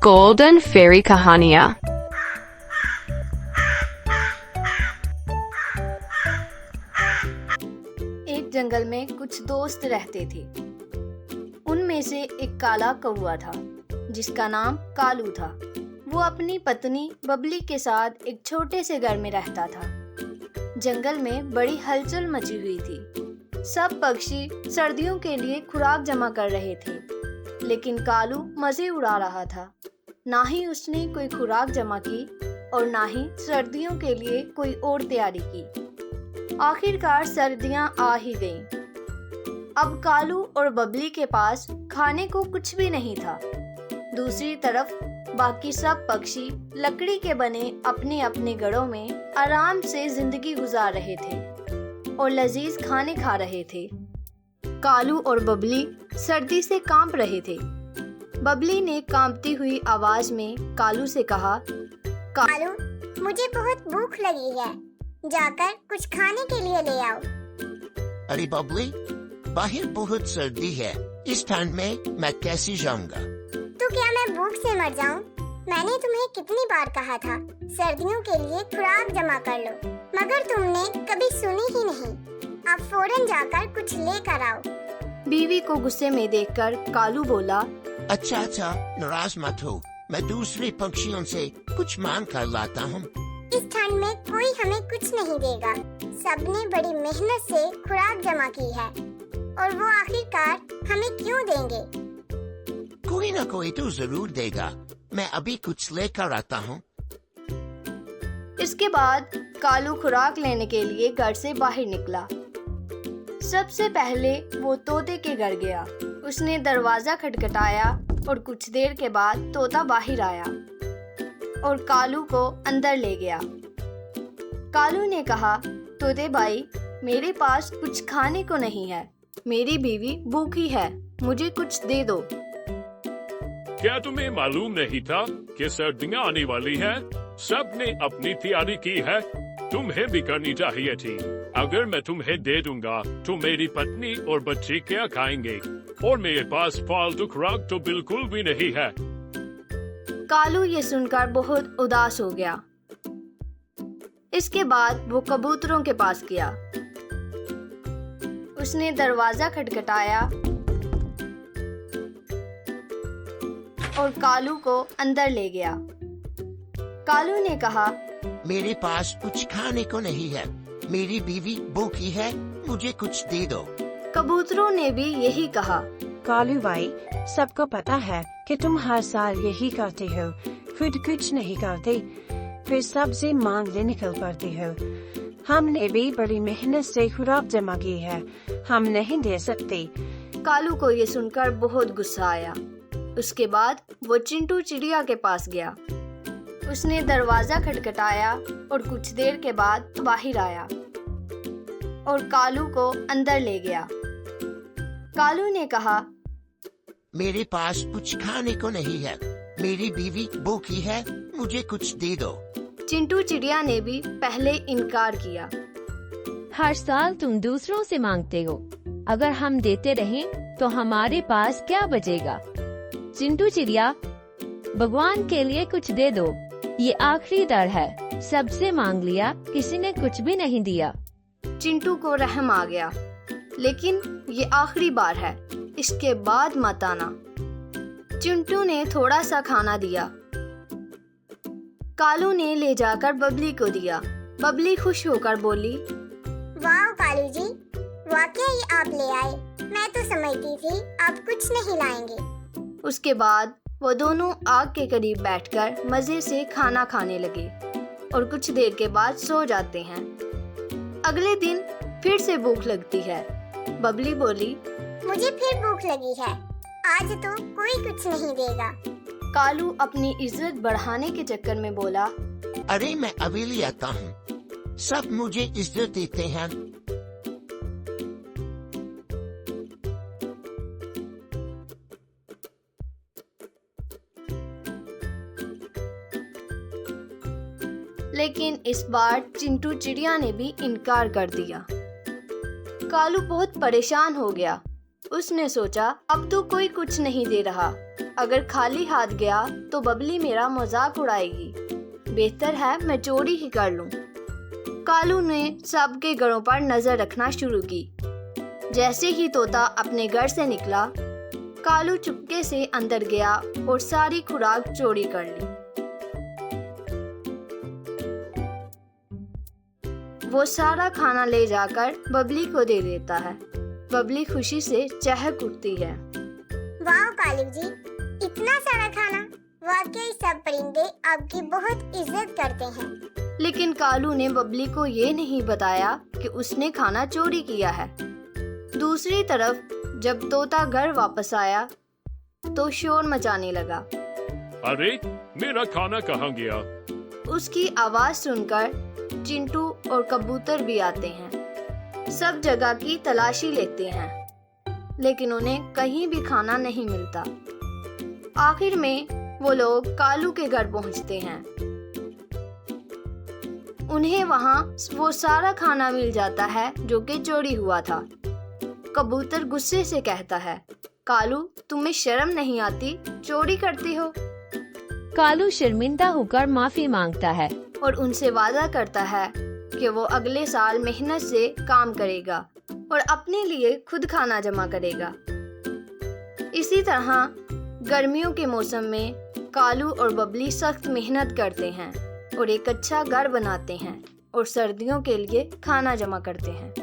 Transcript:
Golden फेरी कहानियाँ। एक जंगल में कुछ दोस्त रहते थे। उनमें से एक काला कौआ था जिसका नाम कालू था। वो अपनी पत्नी बबली के साथ एक छोटे से घर में रहता था। जंगल में बड़ी हलचल मची हुई थी। सब पक्षी सर्दियों के लिए खुराक जमा कर रहे थे, लेकिन कालू मजे उड़ा रहा था। ना ही उसने कोई खुराक जमा की और ना ही सर्दियों के लिए कोई और तैयारी की। आखिरकार सर्दियां आ ही गईं। अब कालू और बबली के पास खाने को कुछ भी नहीं था। दूसरी तरफ बाकी सब पक्षी लकड़ी के बने अपने अपने घरों में आराम से जिंदगी गुजार रहे थे और लजीज खाने खा रहे थे। कालू और बबली सर्दी से कांप रहे थे। बबली ने कांपती हुई आवाज में कालू से कहा, कालू, मुझे बहुत भूख लगी है, जाकर कुछ खाने के लिए ले आओ। अरे बबली, बाहर बहुत सर्दी है, इस ठंड में मैं कैसे जाऊंगा? तो क्या मैं भूख से मर जाऊं? मैंने तुम्हें कितनी बार कहा था सर्दियों के लिए खुराक जमा कर लो, मगर तुमने कभी सुनी ही नहीं। अब फौरन जाकर कुछ लेकर आओ। बीवी को गुस्से में देखकर कालू बोला, अच्छा, नाराज मत हो, मैं दूसरे पक्षियों से कुछ मांग कर लाता हूँ। इस ठंड में कोई हमें कुछ नहीं देगा। सबने बड़ी मेहनत से खुराक जमा की है और वो आखिरकार हमें क्यों देंगे? कोई ना कोई तो जरूर देगा, मैं अभी कुछ लेकर आता हूँ। इसके बाद कालू खुराक लेने के लिए घर से बाहर निकला। सबसे पहले वो तोते के घर गया। उसने दरवाजा खटखटाया और कुछ देर के बाद तोता बाहर आया और कालू को अंदर ले गया। कालू ने कहा, तोते भाई, मेरे पास कुछ खाने को नहीं है, मेरी बीवी भूखी है, मुझे कुछ दे दो। क्या तुम्हें मालूम नहीं था कि सर्दियाँ आने वाली हैं? सबने अपनी तैयारी की है, तुम्हें भी करनी चाहिए थी। अगर मैं तुम्हें दे दूंगा तो मेरी पत्नी और बच्चे क्या खाएंगे? और मेरे पास फालतू खुराक तो बिल्कुल भी नहीं है। कालू ये सुनकर बहुत उदास हो गया। इसके बाद वो कबूतरों के पास गया। उसने दरवाजा खटखटाया और कालू को अंदर ले गया। कालू ने कहा, मेरे पास कुछ खाने को नहीं है, मेरी बीवी भूखी है, मुझे कुछ दे दो। कबूतरों ने भी यही कहा। कालू भाई, सबको पता है कि तुम हर साल यही करते हो, खुद कुछ नहीं करते, फिर सबसे मांग ले निकल पड़ते हो। हमने भी बड़ी मेहनत से खुराक जमा की है, हम नहीं दे सकते। कालू को ये सुनकर बहुत गुस्सा आया। उसके बाद वो चिंटू चिड़िया के पास गया। उसने दरवाजा खटखटाया और कुछ देर के बाद बाहर आया और कालू को अंदर ले गया। कालू ने कहा, मेरे पास कुछ खाने को नहीं है, मेरी बीवी भूखी है, मुझे कुछ दे दो। चिंटू चिड़िया ने भी पहले इनकार किया। हर साल तुम दूसरों से मांगते हो, अगर हम देते रहें तो हमारे पास क्या बचेगा? चिंटू चिड़िया, भगवान के लिए कुछ दे दो, ये आखिरी दर है, सबसे मांग लिया, किसी ने कुछ भी नहीं दिया। चिंटू को रहम आ गया, लेकिन ये आखिरी बार है, इसके बाद मत आना। चिंटू ने थोड़ा सा खाना दिया। कालू ने ले जाकर बबली को दिया। बबली खुश होकर बोली, वाह कालू जी, वाकई ही आप ले आए, मैं तो समझती थी आप कुछ नहीं लाएंगे। उसके बाद वो दोनों आग के करीब बैठकर मजे से खाना खाने लगे और कुछ देर के बाद सो जाते हैं। अगले दिन फिर से भूख लगती है। बबली बोली, मुझे फिर भूख लगी है, आज तो कोई कुछ नहीं देगा। कालू अपनी इज्जत बढ़ाने के चक्कर में बोला, अरे मैं अभी ले आता हूँ, सब मुझे इज्जत देते हैं। लेकिन इस बार चिंटू चिड़िया ने भी इनकार कर दिया। कालू बहुत परेशान हो गया। उसने सोचा अब तो कोई कुछ नहीं दे रहा, अगर खाली हाथ गया तो बबली मेरा मजाक उड़ाएगी, बेहतर है मैं चोरी ही कर लूं। कालू ने सबके घरों पर नजर रखना शुरू की। जैसे ही तोता अपने घर से निकला, कालू चुपके से अंदर गया और सारी खुराक चोरी कर ली। वो सारा खाना ले जाकर बबली को दे देता है। बबली खुशी से चहक उठती है। वाह कालू जी, इतना सारा खाना! वाकई सब परिंदे आपकी बहुत इज्जत करते हैं। लेकिन कालू ने बबली को ये नहीं बताया कि उसने खाना चोरी किया है। दूसरी तरफ जब तोता घर वापस आया तो शोर मचाने लगा। अरे मेरा खाना कहाँ गया? उसकी आवाज सुनकर चिंटू और कबूतर भी आते हैं। सब जगह की तलाशी लेते हैं, लेकिन उन्हें कहीं भी खाना नहीं मिलता। आखिर में वो लोग कालू के घर पहुंचते हैं। उन्हें वहां वो सारा खाना मिल जाता है जो कि चोरी हुआ था। कबूतर गुस्से से कहता है, कालू तुम्हें शर्म नहीं आती, चोरी करती हो? कालू शर्मिंदा होकर माफी मांगता है और उनसे वादा करता है कि वो अगले साल मेहनत से काम करेगा और अपने लिए खुद खाना जमा करेगा। इसी तरह गर्मियों के मौसम में कालू और बबली सख्त मेहनत करते हैं और एक अच्छा घर बनाते हैं और सर्दियों के लिए खाना जमा करते हैं।